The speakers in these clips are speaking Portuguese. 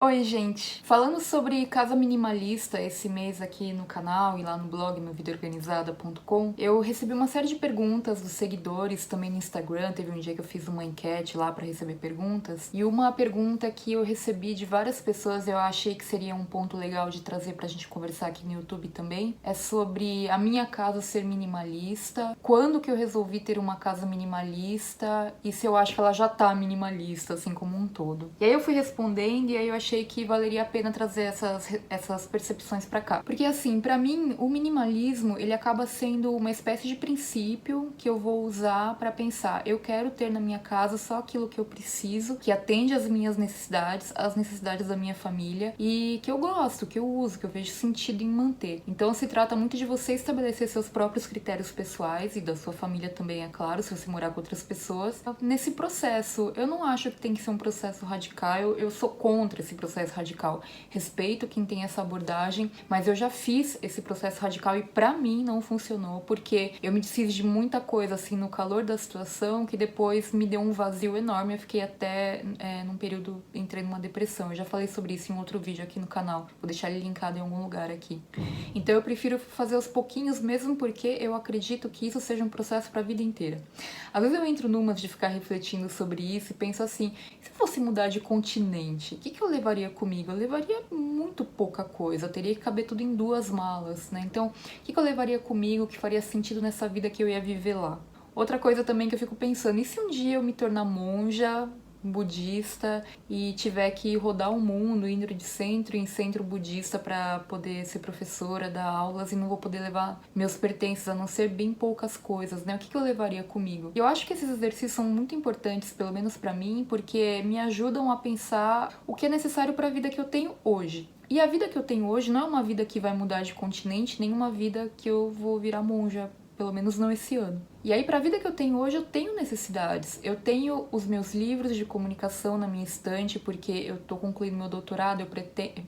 Oi, gente! Falando sobre casa minimalista esse mês aqui no canal e lá no blog minhavidaorganizada.com, eu recebi uma série de perguntas dos seguidores, também no Instagram. Teve um dia que eu fiz uma enquete lá para receber perguntas, e uma pergunta que eu recebi de várias pessoas, eu achei que seria um ponto legal de trazer pra gente conversar aqui no YouTube também, é sobre a minha casa ser minimalista, quando que eu resolvi ter uma casa minimalista e se eu acho que ela já tá minimalista, assim como um todo. E aí eu fui respondendo e aí eu achei que valeria a pena trazer essas percepções pra cá. Porque assim, pra mim, o minimalismo, ele acaba sendo uma espécie de princípio que eu vou usar pra pensar, eu quero ter na minha casa só aquilo que eu preciso, que atende às minhas necessidades, às necessidades da minha família e que eu gosto, que eu uso, que eu vejo sentido em manter. Então se trata muito de você estabelecer seus próprios critérios pessoais e da sua família também, é claro, se você morar com outras pessoas. Nesse processo, eu não acho que tem que ser um processo radical, eu sou contra esse processo radical. Respeito quem tem essa abordagem, mas eu já fiz esse processo radical e pra mim não funcionou, porque eu me desfiz de muita coisa assim no calor da situação que depois me deu um vazio enorme. Eu fiquei até num período, entrei numa depressão. Eu já falei sobre isso em outro vídeo aqui no canal, vou deixar ele linkado em algum lugar aqui. Então eu prefiro fazer aos pouquinhos, mesmo porque eu acredito que isso seja um processo pra vida inteira. Às vezes eu entro numas de ficar refletindo sobre isso e penso assim, se eu fosse mudar de continente, o que eu levaria comigo? Eu levaria muito pouca coisa, eu teria que caber tudo em 2 malas, né? Então, o que eu levaria comigo que faria sentido nessa vida que eu ia viver lá? Outra coisa também que eu fico pensando, e se um dia eu me tornar monja budista e tiver que rodar o mundo, indo de centro em centro budista para poder ser professora, dar aulas, e não vou poder levar meus pertences, a não ser bem poucas coisas, né? O que eu levaria comigo? Eu acho que esses exercícios são muito importantes, pelo menos para mim, porque me ajudam a pensar o que é necessário para a vida que eu tenho hoje. E a vida que eu tenho hoje não é uma vida que vai mudar de continente, nem uma vida que eu vou virar monja, pelo menos não esse ano. E aí, para a vida que eu tenho hoje, eu tenho necessidades. Eu tenho os meus livros de comunicação na minha estante, porque eu tô concluindo meu doutorado, porque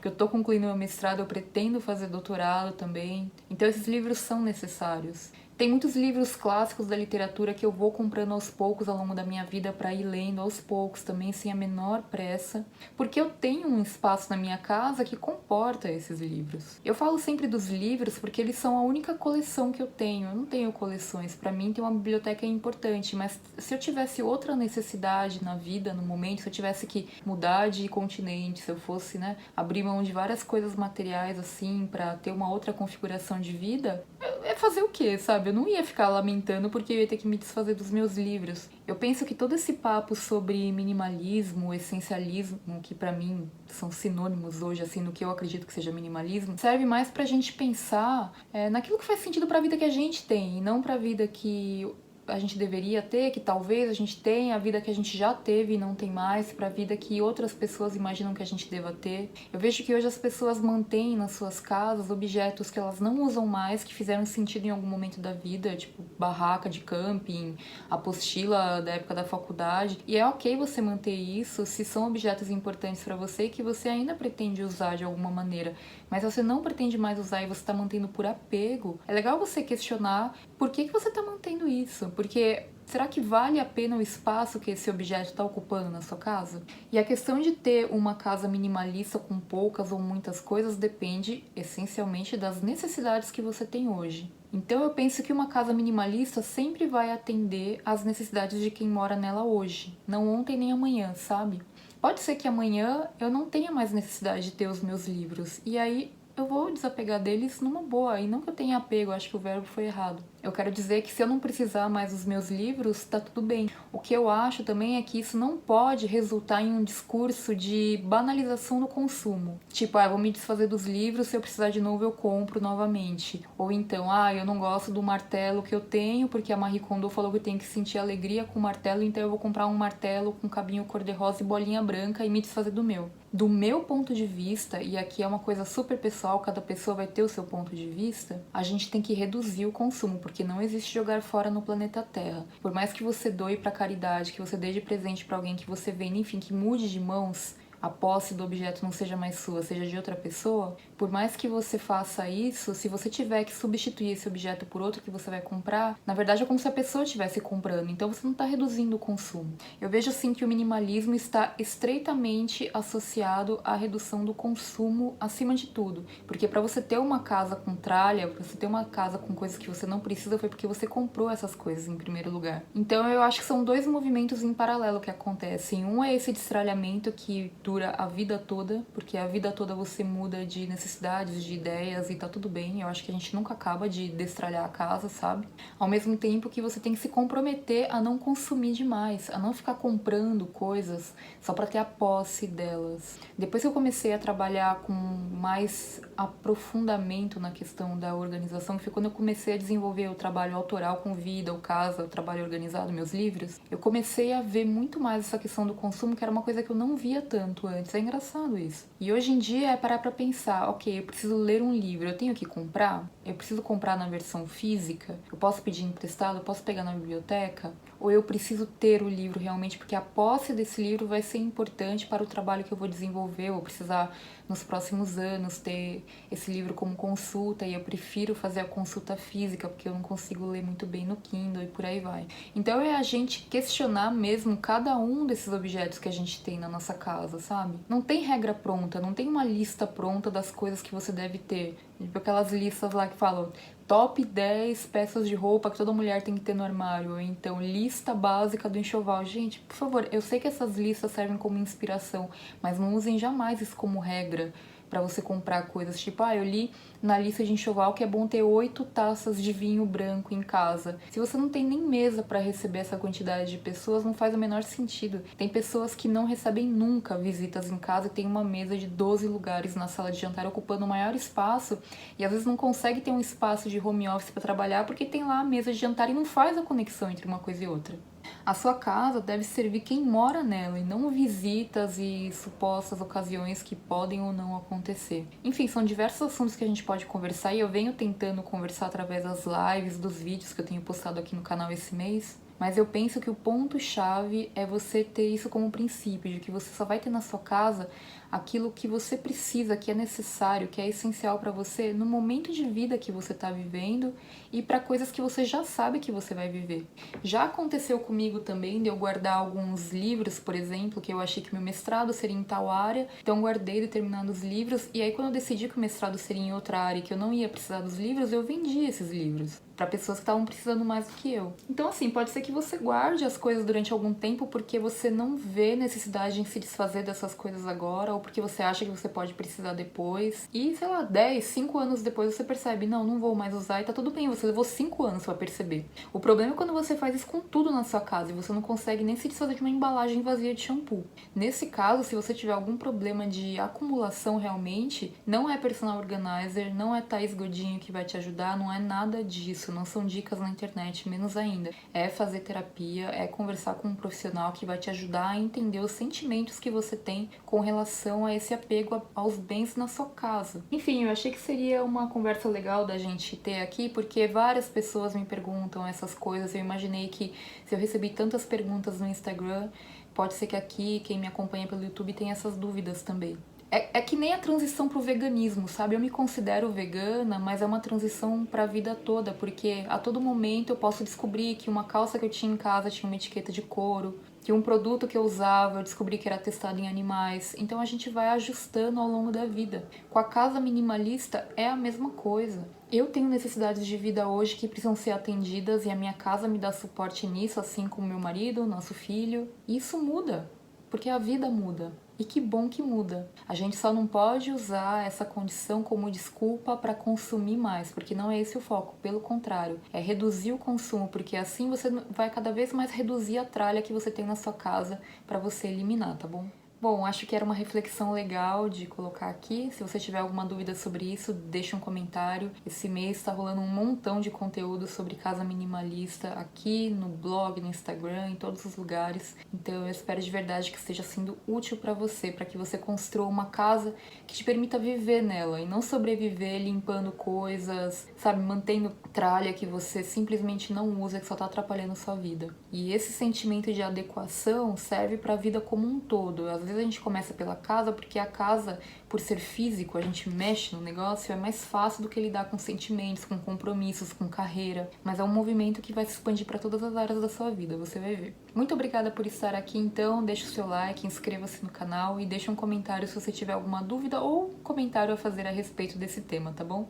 eu tô concluindo meu mestrado, eu pretendo fazer doutorado também. Então, esses livros são necessários. Tem muitos livros clássicos da literatura que eu vou comprando aos poucos ao longo da minha vida para ir lendo aos poucos também, sem a menor pressa, porque eu tenho um espaço na minha casa que comporta esses livros. Eu falo sempre dos livros porque eles são a única coleção que eu tenho. Eu não tenho coleções. Para mim, ter uma biblioteca é importante, mas se eu tivesse outra necessidade na vida, no momento, se eu tivesse que mudar de continente, se eu fosse, né, abrir mão de várias coisas materiais assim para ter uma outra configuração de vida, é fazer o quê, sabe? Eu não ia ficar lamentando porque eu ia ter que me desfazer dos meus livros. Eu penso que todo esse papo sobre minimalismo, essencialismo, que pra mim são sinônimos hoje, assim, no que eu acredito que seja minimalismo, serve mais pra gente pensar naquilo que faz sentido pra vida que a gente tem, e não pra vida que a gente deveria ter, que talvez a gente tenha, a vida que a gente já teve e não tem mais, para a vida que outras pessoas imaginam que a gente deva ter. Eu vejo que hoje as pessoas mantêm nas suas casas objetos que elas não usam mais, que fizeram sentido em algum momento da vida, tipo barraca de camping, apostila da época da faculdade. E é ok você manter isso se são objetos importantes para você e que você ainda pretende usar de alguma maneira. Mas se você não pretende mais usar e você está mantendo por apego, é legal você questionar por que você está mantendo isso. Porque será que vale a pena o espaço que esse objeto está ocupando na sua casa? E a questão de ter uma casa minimalista com poucas ou muitas coisas depende essencialmente das necessidades que você tem hoje. Então eu penso que uma casa minimalista sempre vai atender às necessidades de quem mora nela hoje, não ontem nem amanhã, sabe? Pode ser que amanhã eu não tenha mais necessidade de ter os meus livros, e aí eu vou desapegar deles numa boa, e não que eu tenha apego, acho que o verbo foi errado. Eu quero dizer que se eu não precisar mais dos meus livros, tá tudo bem. O que eu acho também é que isso não pode resultar em um discurso de banalização do consumo. Tipo, eu vou me desfazer dos livros, se eu precisar de novo eu compro novamente. Ou então, eu não gosto do martelo que eu tenho, porque a Marie Kondo falou que eu tenho que sentir alegria com o martelo, então eu vou comprar um martelo com cabinho cor-de-rosa e bolinha branca e me desfazer do meu. Do meu ponto de vista, e aqui é uma coisa super pessoal, cada pessoa vai ter o seu ponto de vista, a gente tem que reduzir o consumo, porque não existe jogar fora no planeta Terra. Por mais que você doe pra caridade, que você dê de presente pra alguém que você vende, enfim, que mude de mãos, a posse do objeto não seja mais sua, seja de outra pessoa, por mais que você faça isso, se você tiver que substituir esse objeto por outro que você vai comprar, na verdade é como se a pessoa estivesse comprando, então você não está reduzindo o consumo. Eu vejo assim que o minimalismo está estreitamente associado à redução do consumo acima de tudo, porque para você ter uma casa com tralha, para você ter uma casa com coisas que você não precisa, foi porque você comprou essas coisas em primeiro lugar. Então eu acho que são dois movimentos em paralelo que acontecem. Um é esse destralhamento que dura a vida toda, porque a vida toda você muda de necessidades, de ideias e tá tudo bem. Eu acho que a gente nunca acaba de destralhar a casa, sabe? Ao mesmo tempo que você tem que se comprometer a não consumir demais, a não ficar comprando coisas só para ter a posse delas. Depois que eu comecei a trabalhar com mais aprofundamento na questão da organização, que foi quando eu comecei a desenvolver o trabalho autoral com vida, o casa, o trabalho organizado, meus livros, eu comecei a ver muito mais essa questão do consumo, que era uma coisa que eu não via tanto antes. É engraçado isso. E hoje em dia é parar pra pensar, ok, eu preciso ler um livro, eu tenho que comprar? Eu preciso comprar na versão física? Eu posso pedir emprestado? Eu posso pegar na biblioteca? Ou eu preciso ter o livro realmente, porque a posse desse livro vai ser importante para o trabalho que eu vou desenvolver, eu vou precisar nos próximos anos ter esse livro como consulta e eu prefiro fazer a consulta física porque eu não consigo ler muito bem no Kindle e por aí vai. Então é a gente questionar mesmo cada um desses objetos que a gente tem na nossa casa, sabe? Não tem regra pronta, não tem uma lista pronta das coisas que você deve ter. Tipo aquelas listas lá que falam top 10 peças de roupa que toda mulher tem que ter no armário, ou então lista básica do enxoval. Gente, por favor, eu sei que essas listas servem como inspiração, mas não usem jamais isso como regra para você comprar coisas. Tipo, eu li na lista de enxoval que é bom ter 8 taças de vinho branco em casa. Se você não tem nem mesa para receber essa quantidade de pessoas, não faz o menor sentido. Tem pessoas que não recebem nunca visitas em casa e tem uma mesa de 12 lugares na sala de jantar ocupando o maior espaço e às vezes não consegue ter um espaço de home office para trabalhar porque tem lá a mesa de jantar e não faz a conexão entre uma coisa e outra. A sua casa deve servir quem mora nela e não visitas e supostas ocasiões que podem ou não acontecer. Enfim, são diversos assuntos que a gente pode conversar e eu venho tentando conversar através das lives, dos vídeos que eu tenho postado aqui no canal esse mês. Mas eu penso que o ponto-chave é você ter isso como princípio, de que você só vai ter na sua casa aquilo que você precisa, que é necessário, que é essencial para você no momento de vida que você está vivendo e para coisas que você já sabe que você vai viver. Já aconteceu comigo também de eu guardar alguns livros, por exemplo, que eu achei que meu mestrado seria em tal área, então guardei determinados livros e aí quando eu decidi que o mestrado seria em outra área e que eu não ia precisar dos livros, eu vendi esses livros para pessoas que estavam precisando mais do que eu. Então assim, pode ser que você guarde as coisas durante algum tempo porque você não vê necessidade em se desfazer dessas coisas agora ou porque você acha que você pode precisar depois. E, sei lá, 10, 5 anos depois você percebe, não vou mais usar e tá tudo bem, você levou 5 anos pra perceber. O problema é quando você faz isso com tudo na sua casa e você não consegue nem se desfazer de uma embalagem vazia de shampoo. Nesse caso, se você tiver algum problema de acumulação realmente, não é personal organizer, não é Thaís Godinho que vai te ajudar, não é nada disso, não são dicas na internet, menos ainda. É fazer terapia, é conversar com um profissional que vai te ajudar a entender os sentimentos que você tem com relação a esse apego aos bens na sua casa. Enfim, eu achei que seria uma conversa legal da gente ter aqui, porque várias pessoas me perguntam essas coisas. Eu imaginei que se eu recebi tantas perguntas no Instagram, pode ser que aqui, quem me acompanha pelo YouTube, tenha essas dúvidas também. É que nem a transição pro veganismo, sabe? Eu me considero vegana, mas é uma transição pra vida toda, porque a todo momento eu posso descobrir que uma calça que eu tinha em casa tinha uma etiqueta de couro, que um produto que eu usava eu descobri que era testado em animais. Então a gente vai ajustando ao longo da vida. Com a casa minimalista é a mesma coisa. Eu tenho necessidades de vida hoje que precisam ser atendidas e a minha casa me dá suporte nisso, assim como meu marido, nosso filho. E isso muda, porque a vida muda. E que bom que muda. A gente só não pode usar essa condição como desculpa para consumir mais, porque não é esse o foco. Pelo contrário, é reduzir o consumo, porque assim você vai cada vez mais reduzir a tralha que você tem na sua casa para você eliminar, tá bom? Bom, acho que era uma reflexão legal de colocar aqui. Se você tiver alguma dúvida sobre isso, deixa um comentário. Esse mês está rolando um montão de conteúdo sobre casa minimalista aqui no blog, no Instagram, em todos os lugares. Então eu espero de verdade que esteja sendo útil para que você construa uma casa que te permita viver nela e não sobreviver limpando coisas, sabe, mantendo tralha que você simplesmente não usa, que só tá atrapalhando a sua vida. E esse sentimento de adequação serve para a vida como um todo. Às vezes vezes a gente começa pela casa porque a casa, por ser físico, a gente mexe no negócio, é mais fácil do que lidar com sentimentos, com compromissos, com carreira. Mas é um movimento que vai se expandir para todas as áreas da sua vida, você vai ver. Muito obrigada por estar aqui, então. Deixa o seu like, inscreva-se no canal e deixa um comentário se você tiver alguma dúvida ou comentário a fazer a respeito desse tema, tá bom?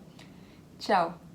Tchau!